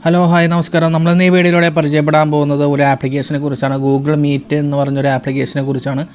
Hello hi നമസ്കാരം. നമ്മളിന്ന് ഈ വീഡിയോയിലൂടെ പരിചയപ്പെടാൻ പോകുന്നത് ഒരു ആപ്ലിക്കേഷനെ കുറിച്ചാണ്. ഗൂഗിൾ മീറ്റ് എന്ന് പറഞ്ഞൊരു ആപ്ലിക്കേഷനെ കുറിച്ചാണ്.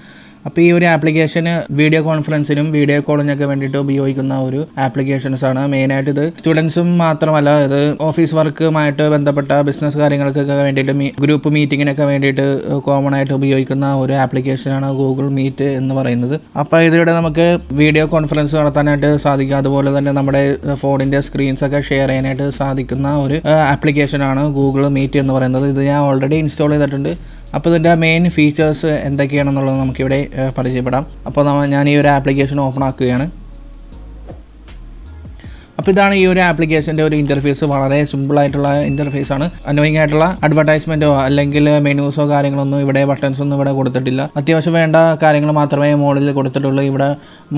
അപ്പോൾ ഈ ഒരു ആപ്ലിക്കേഷന് വീഡിയോ കോൺഫറൻസിനും വീഡിയോ കോളിനൊക്കെ വേണ്ടിയിട്ട് ഉപയോഗിക്കുന്ന ഒരു ആപ്ലിക്കേഷൻസാണ്. മെയിനായിട്ട് ഇത് സ്റ്റുഡൻസും മാത്രമല്ല, ഇത് ഓഫീസ് വർക്കുമായിട്ട് ബന്ധപ്പെട്ട ബിസിനസ് കാര്യങ്ങൾക്കൊക്കെ വേണ്ടിയിട്ട് ഗ്രൂപ്പ് മീറ്റിങ്ങിനൊക്കെ വേണ്ടിയിട്ട് കോമൺ ആയിട്ട് ഉപയോഗിക്കുന്ന ഒരു ആപ്ലിക്കേഷനാണ് ഗൂഗിൾ മീറ്റ് എന്ന് പറയുന്നത്. അപ്പോൾ ഇതിലൂടെ നമുക്ക് വീഡിയോ കോൺഫറൻസ് നടത്താനായിട്ട് സാധിക്കും. അതുപോലെ തന്നെ നമ്മുടെ ഫോണിൻ്റെ സ്ക്രീൻസൊക്കെ ഷെയർ ചെയ്യാനായിട്ട് സാധിക്കുന്ന ഒരു ആപ്ലിക്കേഷനാണ് ഗൂഗിൾ മീറ്റ് എന്ന് പറയുന്നത്. ഇത് ഞാൻ ഓൾറെഡി ഇൻസ്റ്റാൾ ചെയ്തിട്ടുണ്ട്. അപ്പോൾ ഇതിൻ്റെ മെയിൻ ഫീച്ചേഴ്സ് എന്തൊക്കെയാണെന്നുള്ളത് നമുക്കിവിടെ പരിചയപ്പെടാം. അപ്പോൾ ഞാൻ ഈ ഒരു ആപ്ലിക്കേഷൻ ഓപ്പൺ ആക്കുകയാണ്. അപ്പോൾ ഇതാണ് ഈ ഒരു ആപ്ലിക്കേഷൻ്റെ ഒരു ഇൻ്റർഫേസ്. വളരെ സിമ്പിളായിട്ടുള്ള ഇൻ്റർഫേസാണ്. അനോയിങ് ആയിട്ടുള്ള അഡ്വർടൈസ്മെൻറ്റോ അല്ലെങ്കിൽ മെനൂസോ കാര്യങ്ങളൊന്നും ഇവിടെ ബട്ടൺസ് ഒന്നും ഇവിടെ കൊടുത്തിട്ടില്ല. അത്യാവശ്യം വേണ്ട കാര്യങ്ങൾ മാത്രമേ മുകളിൽ കൊടുത്തിട്ടുള്ളൂ. ഇവിടെ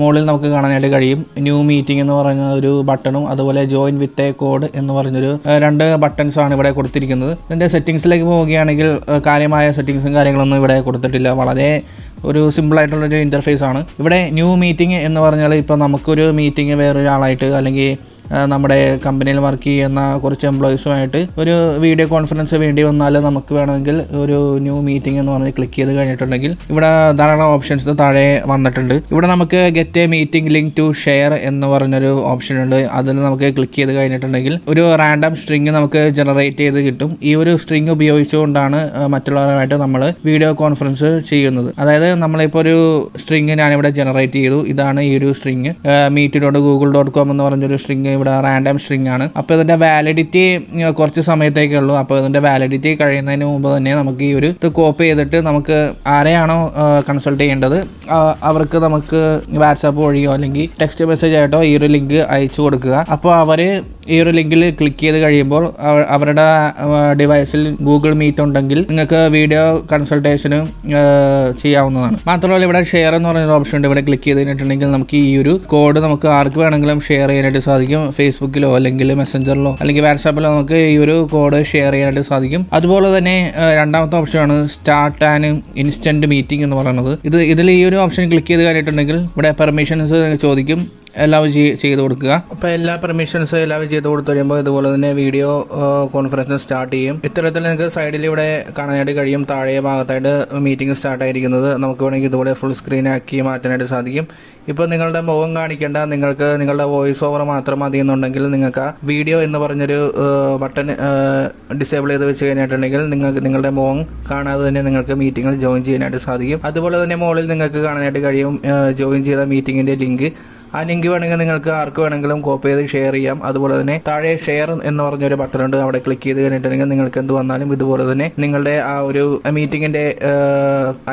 മുകളിൽ നമുക്ക് കാണാനായിട്ട് കഴിയും ന്യൂ മീറ്റിംഗ് എന്ന് പറഞ്ഞ ഒരു ബട്ടണും അതുപോലെ ജോയിൻ വിത്ത് എ കോഡ് എന്ന് പറഞ്ഞൊരു 2 ബട്ടൺസാണ് ഇവിടെ കൊടുത്തിരിക്കുന്നത്. ഇതിൻ്റെ സെറ്റിങ്സിലേക്ക് പോവുകയാണെങ്കിൽ കാര്യമായ സെറ്റിങ്സും കാര്യങ്ങളൊന്നും ഇവിടെ കൊടുത്തിട്ടില്ല. വളരെ ഒരു സിമ്പിളായിട്ടുള്ളൊരു ഇൻ്റർഫേസ് ആണ്. ഇവിടെ ന്യൂ മീറ്റിംഗ് എന്ന് പറഞ്ഞാൽ ഇപ്പോൾ നമുക്കൊരു മീറ്റിംഗ് വേറൊരാളായിട്ട് അല്ലെങ്കിൽ നമ്മുടെ കമ്പനിയിൽ വർക്ക് ചെയ്യുന്ന കുറച്ച് എംപ്ലോയീസുമായിട്ട് ഒരു വീഡിയോ കോൺഫറൻസ് വേണ്ടി വന്നാൽ നമുക്ക് വേണമെങ്കിൽ ഒരു ന്യൂ മീറ്റിംഗ് എന്ന് പറഞ്ഞ് ക്ലിക്ക് ചെയ്ത് കഴിഞ്ഞിട്ടുണ്ടെങ്കിൽ ഇവിടെ ധാരാളം ഓപ്ഷൻസ് താഴെ വന്നിട്ടുണ്ട്. ഇവിടെ നമുക്ക് get a meeting link to share എന്ന് പറഞ്ഞൊരു ഓപ്ഷൻ ഉണ്ട്. അതിൽ നമുക്ക് ക്ലിക്ക് ചെയ്ത് കഴിഞ്ഞിട്ടുണ്ടെങ്കിൽ ഒരു റാൻഡം സ്ട്രിങ് നമുക്ക് ജനറേറ്റ് ചെയ്ത് കിട്ടും. ഈ ഒരു സ്ട്രിങ് ഉപയോഗിച്ചുകൊണ്ടാണ് മറ്റുള്ളവരുമായിട്ട് നമ്മൾ വീഡിയോ കോൺഫറൻസ് ചെയ്യുന്നത്. അതായത് നമ്മളിപ്പോൾ ഒരു സ്ട്രിങ് ഞാനിവിടെ ജനറേറ്റ് ചെയ്തു. ഇതാണ് ഈ ഒരു സ്ട്രിങ്. meet.google.com എന്ന് പറഞ്ഞൊരു സ്ട്രിങ് ഇവിടെ റാൻഡം സ്ട്രിങ് ആണ്. അപ്പോൾ ഇതിൻ്റെ വാലിഡിറ്റി കുറച്ച് സമയത്തേക്കേ ഉള്ളൂ. അപ്പോൾ ഇതിൻ്റെ വാലിഡിറ്റി കഴിയുന്നതിന് മുമ്പ് തന്നെ നമുക്ക് ഈ ഒരു ഇത് കോപ്പി ചെയ്തിട്ട് നമുക്ക് ആരെയാണോ കൺസൾട്ട് ചെയ്യേണ്ടത് അവർക്ക് നമുക്ക് വാട്സാപ്പ് വഴിയോ അല്ലെങ്കിൽ ടെക്സ്റ്റ് മെസ്സേജ് ആയിട്ടോ ഈ ഒരു ലിങ്ക് അയച്ചു കൊടുക്കുക. അപ്പോൾ അവർ ഈ ഒരു ലിങ്കിൽ ക്ലിക്ക് ചെയ്ത് കഴിയുമ്പോൾ അവരുടെ ഡിവൈസിൽ ഗൂഗിൾ മീറ്റ് ഉണ്ടെങ്കിൽ നിങ്ങൾക്ക് വീഡിയോ കൺസൾട്ടേഷന് ചെയ്യാവുന്നതാണ്. മാത്രമല്ല ഇവിടെ ഷെയർ എന്ന് പറഞ്ഞൊരു ഓപ്ഷൻ ഉണ്ട്. ഇവിടെ ക്ലിക്ക് ചെയ്ത് കഴിഞ്ഞിട്ടുണ്ടെങ്കിൽ നമുക്ക് ഈ ഒരു കോഡ് നമുക്ക് ആർക്ക് വേണമെങ്കിലും ഷെയർ ചെയ്യാനായിട്ട് സാധിക്കും. ഫേസ്ബുക്കിലോ അല്ലെങ്കിൽ മെസ്സഞ്ചറിലോ അല്ലെങ്കിൽ വാട്സാപ്പിലോ നമുക്ക് ഈ ഒരു കോഡ് ഷെയർ ചെയ്യാനായിട്ട് സാധിക്കും. അതുപോലെ തന്നെ രണ്ടാമത്തെ ഓപ്ഷനാണ് സ്റ്റാർട്ട് ആൻഡ് ഇൻസ്റ്റന്റ് മീറ്റിംഗ് എന്ന് പറയുന്നത്. ഇതിൽ ഈ ഒരു ഓപ്ഷൻ ക്ലിക്ക് ചെയ്ത് കഴിഞ്ഞിട്ടുണ്ടെങ്കിൽ ഇവിടെ പെർമിഷൻസ് ചോദിക്കും. എല്ലാം ചെയ്ത് കൊടുക്കുക. അപ്പോൾ എല്ലാ പെർമിഷൻസ് എല്ലാം ചെയ്ത് കൊടുത്തു കഴിയുമ്പോൾ ഇതുപോലെ തന്നെ വീഡിയോ കോൺഫറൻസ് സ്റ്റാർട്ട് ചെയ്യും. ഇത്തരത്തിൽ നിങ്ങൾക്ക് സൈഡിൽ ഇവിടെ കാണാനായിട്ട് കഴിയും. താഴെ ഭാഗത്തായിട്ട് മീറ്റിംഗ് സ്റ്റാർട്ട് ആയിരിക്കുന്നത് നമുക്ക് വേണമെങ്കിൽ ഇതുപോലെ ഫുൾ സ്ക്രീൻ ആക്കി മാറ്റാനായിട്ട് സാധിക്കും. ഇപ്പോൾ നിങ്ങളുടെ മുഖം കാണിക്കേണ്ട, നിങ്ങൾക്ക് നിങ്ങളുടെ വോയിസ് ഓവർ മാത്രം മതി എന്നുണ്ടെങ്കിൽ നിങ്ങൾക്ക് വീഡിയോ എന്ന് പറഞ്ഞൊരു ബട്ടൺ ഡിസേബിൾ ചെയ്ത് വെച്ച് കഴിഞ്ഞിട്ടുണ്ടെങ്കിൽ നിങ്ങൾക്ക് നിങ്ങളുടെ മുഖം കാണാതെ തന്നെ നിങ്ങൾക്ക് മീറ്റിങ്ങിൽ ജോയിൻ ചെയ്യാനായിട്ട് സാധിക്കും. അതുപോലെ തന്നെ മുകളിൽ നിങ്ങൾക്ക് കാണാനായിട്ട് കഴിയും ജോയിൻ ചെയ്ത മീറ്റിങ്ങിൻ്റെ ലിങ്ക്. ആ ലിങ്ക് വേണമെങ്കിൽ നിങ്ങൾക്ക് ആർക്ക് വേണമെങ്കിലും കോപ്പി ചെയ്ത് ഷെയർ ചെയ്യാം. അതുപോലെ തന്നെ താഴെ ഷെയർ എന്ന് പറഞ്ഞൊരു ബട്ടൺ ഉണ്ട്. അവിടെ ക്ലിക്ക് ചെയ്ത് കഴിഞ്ഞിട്ടുണ്ടെങ്കിൽ നിങ്ങൾക്ക് എന്ത് വന്നാലും ഇതുപോലെ തന്നെ നിങ്ങളുടെ ആ ഒരു മീറ്റിങ്ങിന്റെ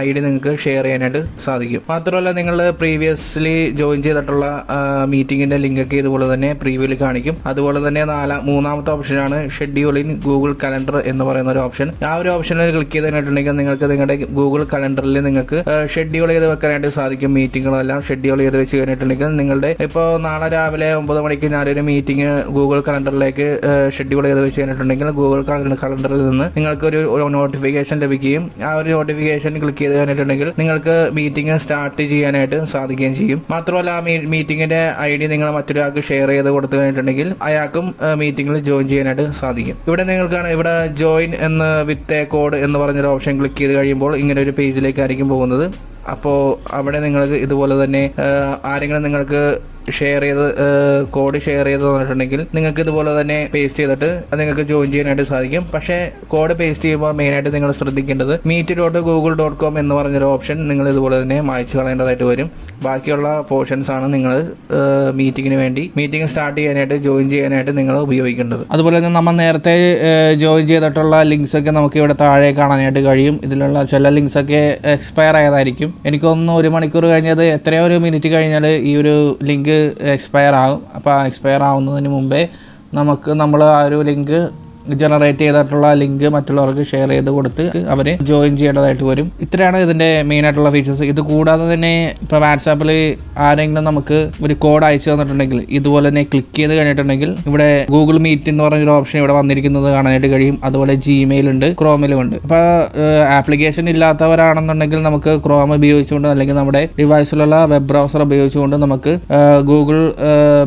ID നിങ്ങൾക്ക് ഷെയർ ചെയ്യാനായിട്ട് സാധിക്കും. മാത്രമല്ല നിങ്ങൾ പ്രീവിയസ്ലി ജോയിൻ ചെയ്തിട്ടുള്ള മീറ്റിങ്ങിന്റെ ലിങ്കൊക്കെ ഇതുപോലെ തന്നെ പ്രീവ്യൂവിൽ കാണിക്കും. അതുപോലെ തന്നെ മൂന്നാമത്തെ ഓപ്ഷനാണ് ഷെഡ്യൂൾ ഇൻ ഗൂഗിൾ കലണ്ടർ എന്ന് പറയുന്ന ഒരു ഓപ്ഷൻ. ആ ഒരു ഓപ്ഷനിൽ ക്ലിക്ക് ചെയ്ത് കഴിഞ്ഞിട്ടുണ്ടെങ്കിൽ നിങ്ങൾക്ക് നിങ്ങളുടെ ഗൂഗിൾ കലണ്ടറിൽ നിങ്ങൾക്ക് ഷെഡ്യൂൾ ചെയ്ത് വെക്കാനായിട്ട് സാധിക്കും. മീറ്റിങ്ങുകളെല്ലാം ഷെഡ്യൂൾ ചെയ്ത് വെച്ച് കഴിഞ്ഞിട്ടുണ്ടെങ്കിൽ നിങ്ങളുടെ ഇപ്പോൾ നാളെ രാവിലെ 9 മണിക്ക് ഞാനൊരു മീറ്റിംഗ് ഗൂഗിൾ കലണ്ടറിലേക്ക് ഷെഡ്യൂൾ ചെയ്ത് വെച്ച് കഴിഞ്ഞിട്ടുണ്ടെങ്കിൽ ഗൂഗിൾ കലണ്ടറിൽ നിന്ന് നിങ്ങൾക്ക് ഒരു നോട്ടിഫിക്കേഷൻ ലഭിക്കുകയും ആ ഒരു നോട്ടിഫിക്കേഷൻ ക്ലിക്ക് ചെയ്ത് കഴിഞ്ഞിട്ടുണ്ടെങ്കിൽ നിങ്ങൾക്ക് മീറ്റിംഗ് സ്റ്റാർട്ട് ചെയ്യാനായിട്ട് സാധിക്കുകയും ചെയ്യും. മാത്രമല്ല ആ മീറ്റിംഗിന്റെ ID നിങ്ങൾ മറ്റൊരാൾക്ക് ഷെയർ ചെയ്ത് കൊടുത്തു കഴിഞ്ഞിട്ടുണ്ടെങ്കിൽ അയാൾക്കും മീറ്റിംഗിൽ ജോയിൻ ചെയ്യാനായിട്ട് സാധിക്കും. ഇവിടെ നിങ്ങൾക്കാണ് ഇവിടെ ജോയിൻ എന്ന് വിത്ത് എ കോഡ് എന്ന് പറഞ്ഞൊരു ഓപ്ഷൻ ക്ലിക്ക് ചെയ്ത് കഴിയുമ്പോൾ ഇങ്ങനെ ഒരു പേജിലേക്കായിരിക്കും പോകുന്നത്. അപ്പോൾ അവിടെ നിങ്ങൾക്ക് ഇതുപോലെ തന്നെ ആരെങ്കിലും നിങ്ങൾക്ക് കോഡ് ഷെയർ ചെയ്ത് തന്നിട്ടുണ്ടെങ്കിൽ നിങ്ങൾക്ക് ഇതുപോലെ തന്നെ പേസ്റ്റ് ചെയ്തിട്ട് നിങ്ങൾക്ക് ജോയിൻ ചെയ്യാനായിട്ട് സാധിക്കും. പക്ഷേ കോഡ് പേസ്റ്റ് ചെയ്യുമ്പോൾ മെയിനായിട്ട് നിങ്ങൾ ശ്രദ്ധിക്കേണ്ടത് meet.google.com എന്ന് പറഞ്ഞൊരു ഓപ്ഷൻ നിങ്ങൾ ഇതുപോലെ തന്നെ മായ്ച്ചു കളയേണ്ടതായിട്ട് വരും. ബാക്കിയുള്ള പോർഷൻസ് ആണ് നിങ്ങൾ മീറ്റിംഗ് സ്റ്റാർട്ട് ചെയ്യാനായിട്ട് ജോയിൻ ചെയ്യാനായിട്ട് നിങ്ങൾ ഉപയോഗിക്കേണ്ടത്. അതുപോലെ തന്നെ നമ്മൾ നേരത്തെ ജോയിൻ ചെയ്തിട്ടുള്ള ലിങ്ക്സ് ഒക്കെ നമുക്ക് ഇവിടെ താഴെ കാണാനായിട്ട് കഴിയും. ഇതിലുള്ള ചില ലിങ്ക്സ് ഒക്കെ എക്സ്പയർ ആയതായിരിക്കും. എനിക്കൊന്ന് 1 മണിക്കൂർ കഴിഞ്ഞത് എത്രയോ ഒരു മിനിറ്റ് കഴിഞ്ഞാൽ ഈ ഒരു ലിങ്ക് എക്സ്പയർ ആകും. അപ്പോൾ ആ എക്സ്പയർ ആവുന്നതിന് മുമ്പേ നമ്മൾ ആ ഒരു ലിങ്ക് ജനറേറ്റ് ചെയ്തിട്ടുള്ള ലിങ്ക് മറ്റുള്ളവർക്ക് ഷെയർ ചെയ്ത് കൊടുത്ത് അവർ ജോയിൻ ചെയ്യേണ്ടതായിട്ട് വരും. ഇത്രയാണ് ഇതിൻ്റെ മെയിൻ ആയിട്ടുള്ള ഫീച്ചേഴ്സ്. ഇത് കൂടാതെ തന്നെ ഇപ്പോൾ വാട്സാപ്പിൽ ആരെങ്കിലും നമുക്ക് ഒരു കോഡ് അയച്ചു തന്നിട്ടുണ്ടെങ്കിൽ ഇതുപോലെ തന്നെ ക്ലിക്ക് ചെയ്ത് കഴിഞ്ഞിട്ടുണ്ടെങ്കിൽ ഇവിടെ ഗൂഗിൾ മീറ്റ് എന്ന് പറഞ്ഞൊരു ഓപ്ഷൻ ഇവിടെ വന്നിരിക്കുന്നത് കാണാനായിട്ട് കഴിയും. അതുപോലെ ജിമെയിൽ ഉണ്ട്, ക്രോമിലും ഉണ്ട്. അപ്പോൾ ആപ്ലിക്കേഷൻ ഇല്ലാത്തവരാണെന്നുണ്ടെങ്കിൽ നമുക്ക് ക്രോം ഉപയോഗിച്ചുകൊണ്ട് അല്ലെങ്കിൽ നമ്മുടെ ഡിവൈസിലുള്ള വെബ് ബ്രൗസർ ഉപയോഗിച്ചുകൊണ്ട് നമുക്ക് ഗൂഗിൾ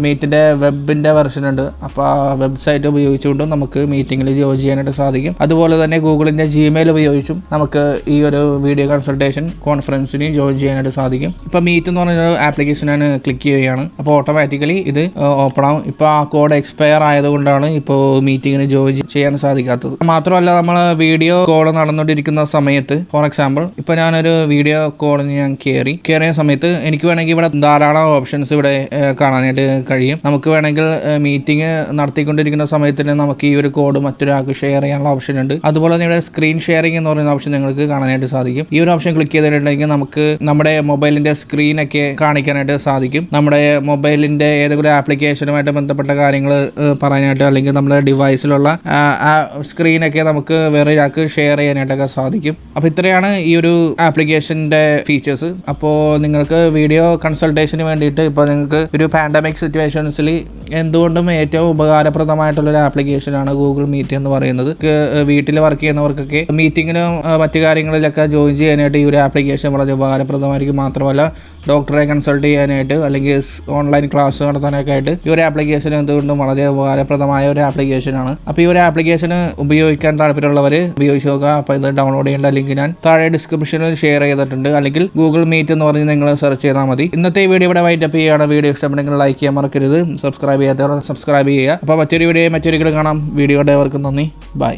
മീറ്റിൻ്റെ വെബിൻ്റെ വെർഷൻ ഉണ്ട്. അപ്പോൾ ആ വെബ്സൈറ്റ് ഉപയോഗിച്ചുകൊണ്ട് നമുക്ക് മീറ്റിങ്ങിൽ ജോയിൻ ചെയ്യാനായിട്ട് സാധിക്കും. അതുപോലെ തന്നെ ഗൂഗിളിൻ്റെ ജിമെയിൽ ഉപയോഗിച്ചും നമുക്ക് ഈ ഒരു വീഡിയോ കൺസൾട്ടേഷൻ കോൺഫറൻസിന് ജോയിൻ ചെയ്യാനായിട്ട് സാധിക്കും. ഇപ്പോൾ മീറ്റ് എന്ന് പറഞ്ഞൊരു ആപ്ലിക്കേഷൻ ഞാൻ ക്ലിക്ക് ചെയ്യുകയാണ്. അപ്പോൾ ഓട്ടോമാറ്റിക്കലി ഇത് ഓപ്പൺ ആവും. ഇപ്പോൾ ആ കോഡ് എക്സ്പയർ ആയതുകൊണ്ടാണ് ഇപ്പോൾ മീറ്റിങ്ങിന് ജോയിൻ ചെയ്യാൻ സാധിക്കാത്തത്. മാത്രമല്ല നമ്മൾ വീഡിയോ കോൾ നടന്നുകൊണ്ടിരിക്കുന്ന സമയത്ത് ഫോർ എക്സാമ്പിൾ ഇപ്പോൾ ഞാനൊരു വീഡിയോ കോളിന് ഞാൻ കയറിയ സമയത്ത് എനിക്ക് വേണമെങ്കിൽ ഇവിടെ ധാരാളം ഓപ്ഷൻസ് ഇവിടെ കാണാനായിട്ട് കഴിയും. നമുക്ക് വേണമെങ്കിൽ മീറ്റിംഗ് നടത്തിക്കൊണ്ടിരിക്കുന്ന സമയത്ത് തന്നെ നമുക്ക് ഈ ഒരു കോഡ് മറ്റൊരാൾക്ക് ഷെയർ ചെയ്യാനുള്ള ഓപ്ഷൻ ഉണ്ട്. അതുപോലെ തന്നെ ഇവിടെ സ്ക്രീൻ ഷെയറിംഗ് എന്ന് പറയുന്ന ഓപ്ഷൻ നിങ്ങൾക്ക് കാണാനായിട്ട് സാധിക്കും. ഈ ഒരു ഓപ്ഷൻ ക്ലിക്ക് ചെയ്തിട്ടുണ്ടെങ്കിൽ നമുക്ക് നമ്മുടെ മൊബൈലിന്റെ സ്ക്രീനൊക്കെ കാണിക്കാനായിട്ട് സാധിക്കും. നമ്മുടെ മൊബൈലിന്റെ ഏതെങ്കിലും ആപ്ലിക്കേഷനുമായിട്ട് ബന്ധപ്പെട്ട കാര്യങ്ങൾ പറയാനായിട്ട് അല്ലെങ്കിൽ നമ്മുടെ ഡിവൈസിലുള്ള സ്ക്രീനൊക്കെ നമുക്ക് വേറെ ഒരാൾക്ക് ഷെയർ ചെയ്യാനായിട്ടൊക്കെ സാധിക്കും. അപ്പോൾ ഇത്രയാണ് ഈ ഒരു ആപ്ലിക്കേഷൻ്റെ ഫീച്ചേഴ്സ്. അപ്പോൾ നിങ്ങൾക്ക് വീഡിയോ കൺസൾട്ടേഷന് വേണ്ടിയിട്ട് ഇപ്പോൾ നിങ്ങൾക്ക് ഒരു പാൻഡമിക് സിറ്റുവേഷൻസിൽ എന്തുകൊണ്ടും ഏറ്റവും ഉപകാരപ്രദമായിട്ടുള്ളൊരു ആപ്ലിക്കേഷനാണ് ഗൂഗിൾ മീറ്റ് എന്ന് പറയുന്നത്. വീട്ടിൽ വർക്ക് ചെയ്യുന്നവർക്കൊക്കെ മീറ്റിങ്ങിനും മറ്റു കാര്യങ്ങളിലൊക്കെ ജോയിൻ ചെയ്യാനായിട്ട് ഈ ഒരു ആപ്ലിക്കേഷൻ വളരെ ഉപകാരപ്രദമായിരിക്കും. മാത്രമല്ല ഡോക്ടറെ കൺസൾട്ട് ചെയ്യാനായിട്ട് അല്ലെങ്കിൽ ഓൺലൈൻ ക്ലാസ് നടത്താനൊക്കെ ആയിട്ട് ഈ ഒരു ആപ്ലിക്കേഷൻ എന്തുകൊണ്ടും വളരെ ഉപകാരപ്രദമായ ഒരു ആപ്ലിക്കേഷനാണ്. അപ്പോൾ ഈ ഒരു ആപ്ലിക്കേഷൻ ഉപയോഗിക്കാൻ താല്പര്യമുള്ളവർ ഉപയോഗിച്ച് നോക്കുക. അപ്പോൾ ഇത് ഡൗൺലോഡ് ചെയ്യേണ്ട ലിങ്ക് ഞാൻ താഴെ ഡിസ്ക്രിപ്ഷനിൽ ഷെയർ ചെയ്തിട്ടുണ്ട്. അല്ലെങ്കിൽ ഗൂഗിൾ മീറ്റ് എന്ന് പറഞ്ഞ് നിങ്ങൾ സെർച്ച് ചെയ്താൽ മതി. ഇന്നത്തെ വീഡിയോ ഇവിടെ വൈൻഡപ്പ് ചെയ്യുകയാണ്. വീഡിയോ ഇഷ്ടപ്പെട്ടെങ്കിൽ ലൈക്ക് ചെയ്യാൻ മറക്കരുത്. സബ്സ്ക്രൈബ് ചെയ്യാത്തവർ സബ്സ്ക്രൈബ് ചെയ്യുക. അപ്പോൾ മറ്റൊരു വീഡിയോ മറ്റൊരിക്കലും കാണാം. വീഡിയോയുടെ അവർക്ക് നന്ദി. ബൈ.